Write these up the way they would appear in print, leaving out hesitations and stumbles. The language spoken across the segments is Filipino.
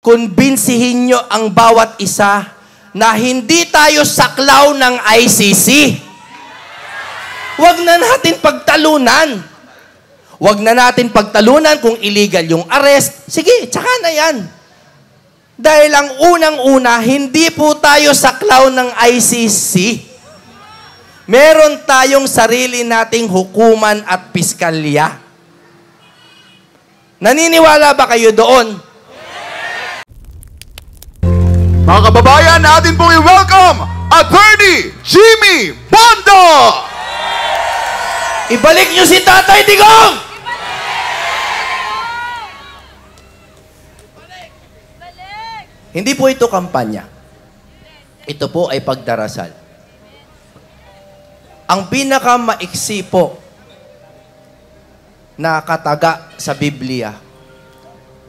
kumbinsihin nyo ang bawat isa na hindi tayo saklaw ng ICC. Huwag na natin pagtalunan. Huwag na natin pagtalunan kung illegal yung arrest. Sige, tsaka na yan. Dahil ang unang-una, hindi po tayo saklaw ng ICC. Meron tayong sarili nating hukuman at piskalya. Naniniwala ba kayo doon? Mga kababayan, natin pong i-welcome Attorney Jimmy Bondo! Ibalik nyo si Tatay Digong! Hindi po ito kampanya. Ito po ay pagdarasal. Ang pinakamaiksi po na kataga sa Biblia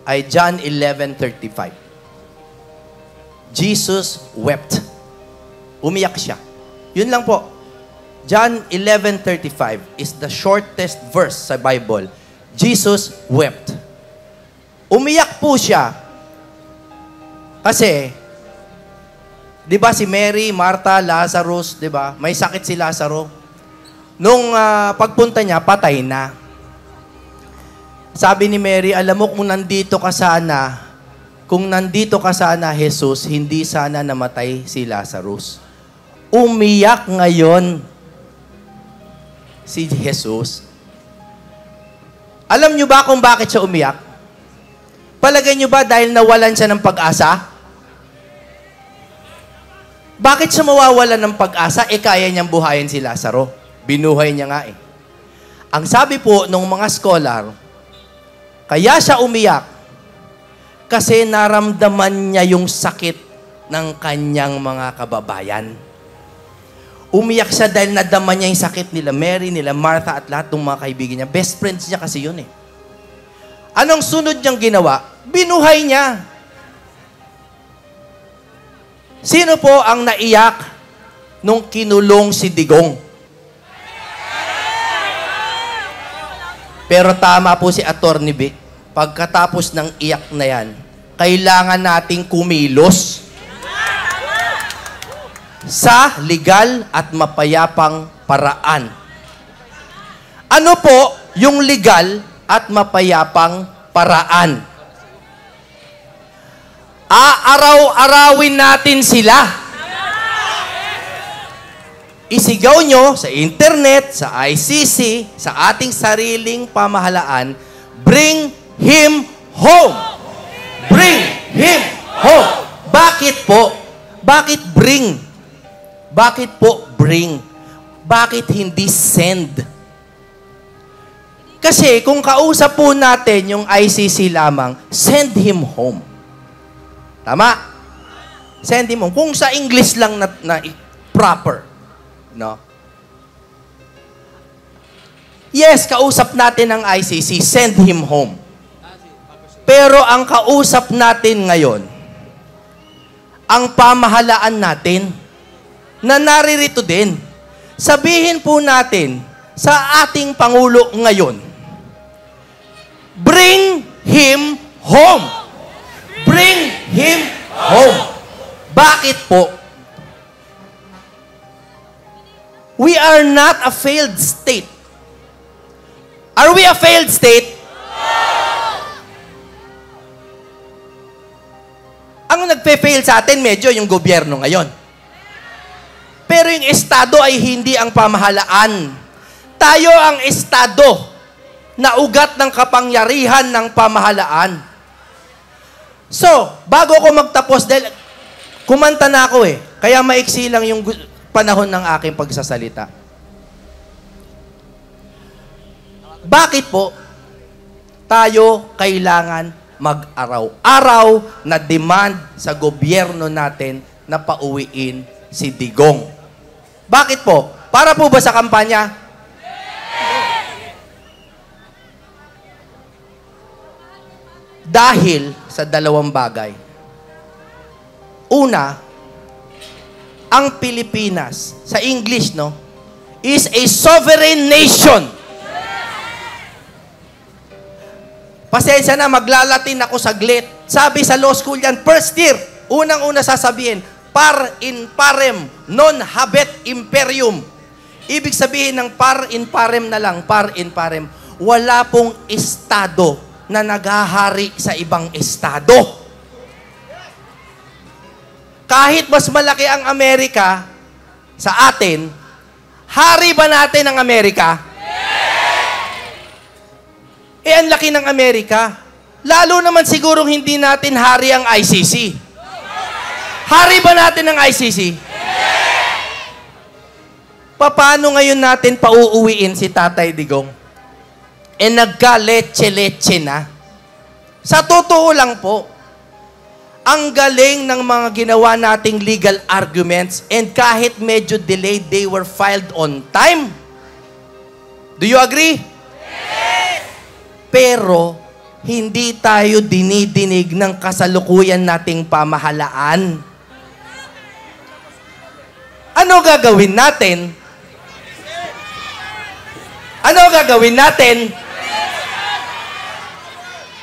ay John 11:35. Jesus wept. Umiyak siya. Yun lang po. John 11:35 is the shortest verse sa Bible. Jesus wept. Umiyak po siya kasi, di ba si Mary, Martha, Lazarus, di ba? May sakit si Lazaro. Nung pagpunta niya, patay na. Sabi ni Mary, alam mo kung nandito ka sana, Jesus, hindi sana namatay si Lazarus. Umiyak ngayon si Jesus. Alam niyo ba kung bakit siya umiyak? Palagay niyo ba dahil nawalan siya ng pag-asa? Bakit siya mawawalan ng pag-asa? Kaya niyang buhayin si Lazaro. Binuhay niya nga eh. Ang sabi po ng mga scholar, kaya siya umiyak kasi naramdaman niya yung sakit ng kanyang mga kababayan. Umiyak siya dahil nadama niya yung sakit nila Mary, nila Martha at lahat ng mga kaibigan niya. Best friends niya kasi yun eh. Anong sunod niyang ginawa? Binuhay niya. Sino po ang naiyak nung kinulong si Digong? Pero tama po si Attorney Vic. Pagkatapos ng iyak na yan, kailangan nating kumilos sa legal at mapayapang paraan. Ano po yung legal at mapayapang paraan? Aaraw-arawin natin sila. Isigaw nyo sa internet, sa ICC, sa ating sariling pamahalaan, bring him home. Bring him home. Bakit po? Bakit bring? Bakit po bring? Bakit hindi send? Kasi kung kausap po natin yung ICC lamang, send him home. Tama? Send him home. Kung sa English lang na proper. No? Yes, kausap natin ang ICC, send him home. Pero ang kausap natin ngayon, ang pamahalaan natin, na naririto din. Sabihin po natin sa ating Pangulo ngayon, bring him home. Bring him home. Bakit po? We are not a failed state. Are we a failed state? Ang nagpe-fail sa atin, medyo yung gobyerno ngayon. Pero yung estado ay hindi ang pamahalaan. Tayo ang estado na ugat ng kapangyarihan ng pamahalaan. So, bago ako magtapos, dahil kumanta na ako eh, kaya maiksi lang yung panahon ng aking pagsasalita. Bakit po tayo kailangan mag-araw-araw na demand sa gobyerno natin na pauwiin si Digong? Bakit po? Para po ba sa kampanya? Dahil sa dalawang bagay. Una, ang Pilipinas, sa English, no, is a sovereign nation. Pasensya na, maglalatin ako saglit. Sabi sa law school yan, first year, unang-una sasabihin, par in parem, non habet imperium. Ibig sabihin ng par in parem na lang, par in parem. Wala pong estado na naghahari sa ibang estado. Kahit mas malaki ang Amerika sa atin, hari ba natin ang Amerika? Ang laki ng Amerika. Lalo naman sigurong hindi natin hari ang ICC. Hari ba natin ang ICC? Paano ngayon natin pauuwiin si Tatay Digong? Nagka-leche-leche na. Sa totoo lang po, ang galing ng mga ginawa nating legal arguments and kahit medyo delayed, they were filed on time. Do you agree? Pero, hindi tayo dinidinig ng kasalukuyan nating pamahalaan. Ano gagawin natin? Ano gagawin natin?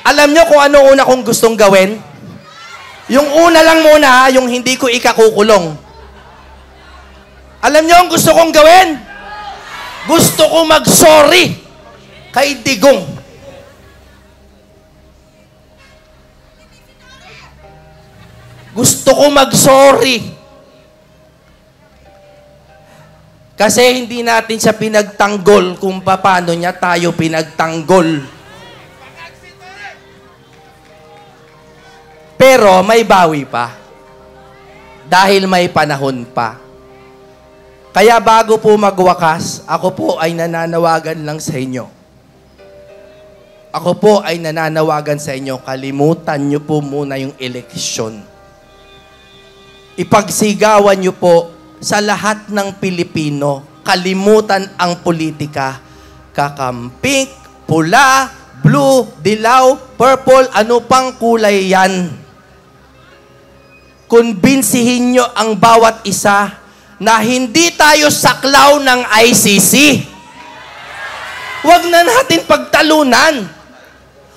Alam nyo kung ano una kong gustong gawin? Yung una lang muna, yung hindi ko ikakukulong. Alam nyo ang gusto kong gawin? Gusto ko mag-sorry kay Digong. Gusto ko mag-sorry. Kasi hindi natin siya pinagtanggol kung paano niya tayo pinagtanggol. Pero may bawi pa. Dahil may panahon pa. Kaya bago po magwakas, ako po ay nananawagan lang sa inyo. Ako po ay nananawagan sa inyo, kalimutan niyo po muna yung eleksyon. Ipagsigawan niyo po sa lahat ng Pilipino, kalimutan ang politika. Kakamping, pula, blue, dilaw, purple, ano pang kulay yan. Kumbinsihin niyo ang bawat isa na hindi tayo saklaw ng ICC. Huwag na natin pagtalunan.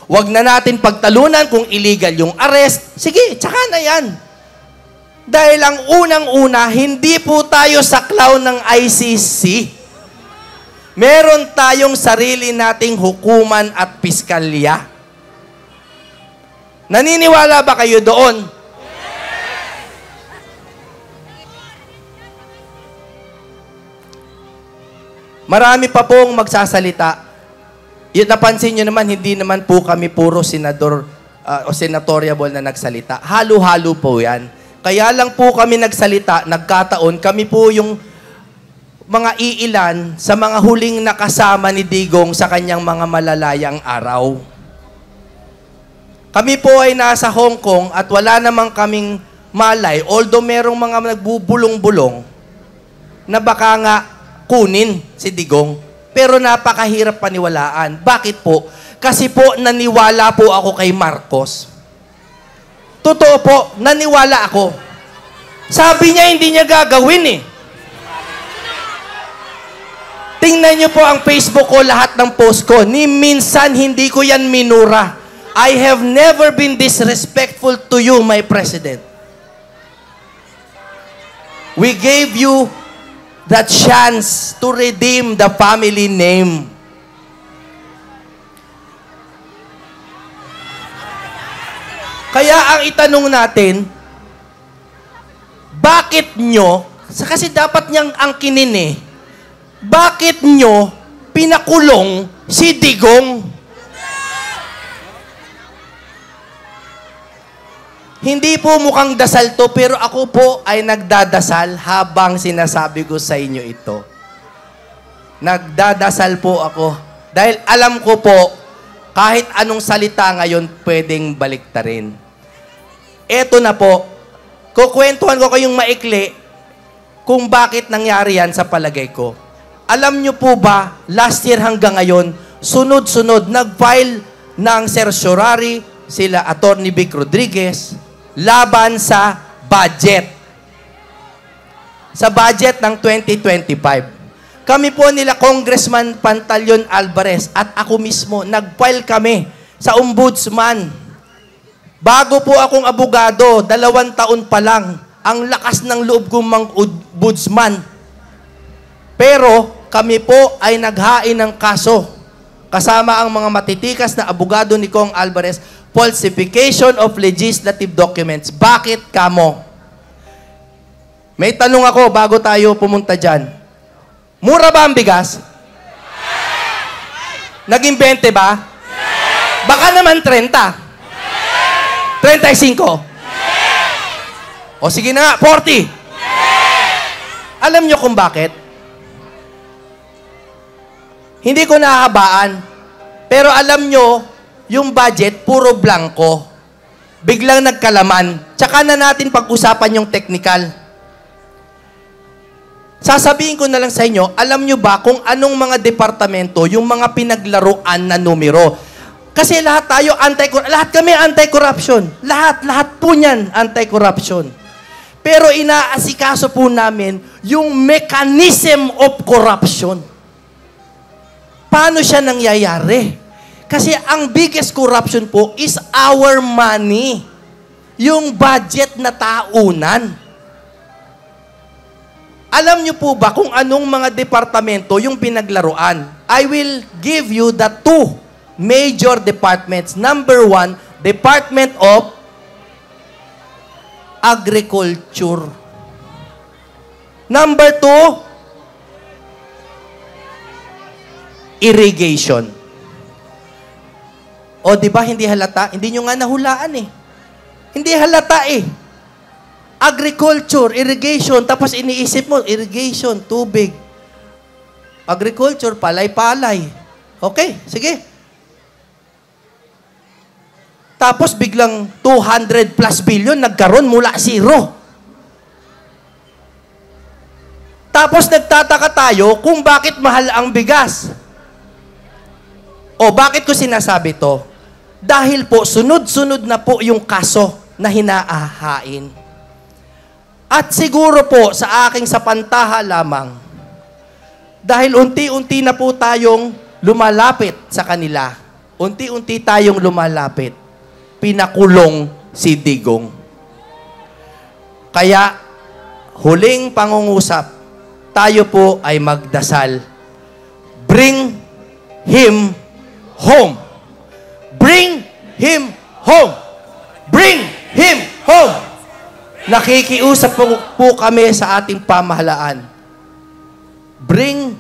Huwag na natin pagtalunan kung illegal yung arrest. Sige, tsaka na yan. Dahil ang unang-una, hindi po tayo saklaw ng ICC. Meron tayong sarili nating hukuman at piskalya. Naniniwala ba kayo doon? Marami pa pong magsasalita. Napansin nyo naman, hindi naman po kami puro senador o senatoriable na nagsalita. Halo-halo po yan. Kaya lang po kami nagsalita, nagkataon, kami po yung mga iilan sa mga huling nakasama ni Digong sa kanyang mga malalayang araw. Kami po ay nasa Hong Kong at wala namang kaming malay, although merong mga nagbubulong-bulong na baka nga kunin si Digong. Pero napakahirap paniwalaan. Bakit po? Kasi po naniwala po ako kay Marcos. Totoo po, naniwala ako. Sabi niya, hindi niya gagawin eh. Tingnan niyo po ang Facebook ko, lahat ng post ko. Ni minsan, hindi ko yan minura. I have never been disrespectful to you, my President. We gave you the chance to redeem the family name. Kaya ang itanong natin, bakit nyo, kasi dapat niyang angkinin eh, bakit nyo pinakulong si Digong? Hindi po mukhang dasal to, pero ako po ay nagdadasal habang sinasabi ko sa inyo ito. Nagdadasal po ako. Dahil alam ko po, kahit anong salita ngayon, pwedeng baliktarin. Eto na po, kukwentuhan ko kayong maikli kung bakit nangyari yan sa palagay ko. Alam nyo po ba, last year hanggang ngayon, sunod-sunod, nag-file ng certiorari sila Attorney Vic Rodriguez laban sa budget. Sa budget ng 2025. Kami po nila Congressman Pantaleon Alvarez at ako mismo, nag-file kami sa ombudsman. Bago po akong abogado, 2 taon pa lang, ang lakas ng loob kong ombudsman. Pero kami po ay naghain ng kaso. Kasama ang mga matitikas na abogado ni Kong Alvarez, falsification of legislative documents. Bakit kamo? May tanong ako bago tayo pumunta dyan. Mura ba ang bigas? Naging 20 ba? Baka naman 30. 35. O sige na nga, 40. Alam nyo kung bakit? Hindi ko nahabaan. Pero alam nyo, yung budget, puro blanco. Biglang nagkalaman. Tsaka na natin pag-usapan yung technical. Sasabihin ko na lang sa inyo, alam nyo ba kung anong mga departamento yung mga pinaglaruan na numero? Kasi lahat tayo lahat kami anti-corruption. Lahat po niyan anti-corruption. Pero inaasikaso po namin yung mechanism of corruption. Paano siya nangyayari? Kasi ang biggest corruption po is our money. Yung budget na taunan. Alam niyo po ba kung anong mga departamento yung pinaglaruan? I will give you the 2 major departments. Number 1, Department of Agriculture. Number 2, Irrigation. O, di ba hindi halata? Hindi nyo nga nahulaan eh. Hindi halata eh. Agriculture, irrigation, tapos iniisip mo, irrigation, tubig. Agriculture, palay-palay. Okay, sige. Tapos biglang 200 plus billion nagkaroon mula 0. Tapos nagtataka tayo kung bakit mahal ang bigas. O bakit ko sinasabi to? Dahil po, sunod-sunod na po yung kaso na hinaahain. At siguro po, sa aking sapantaha lamang, dahil unti-unti na po tayong lumalapit sa kanila, unti-unti tayong lumalapit, pinakulong si Digong. Kaya, huling pangungusap, tayo po ay magdasal. Bring him home. Bring him home. Bring him home. Nakikiusap po kami sa ating pamahalaan. Bring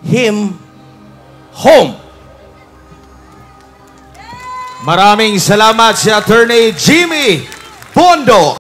him home. Maraming salamat si Attorney Jimmy Bondo.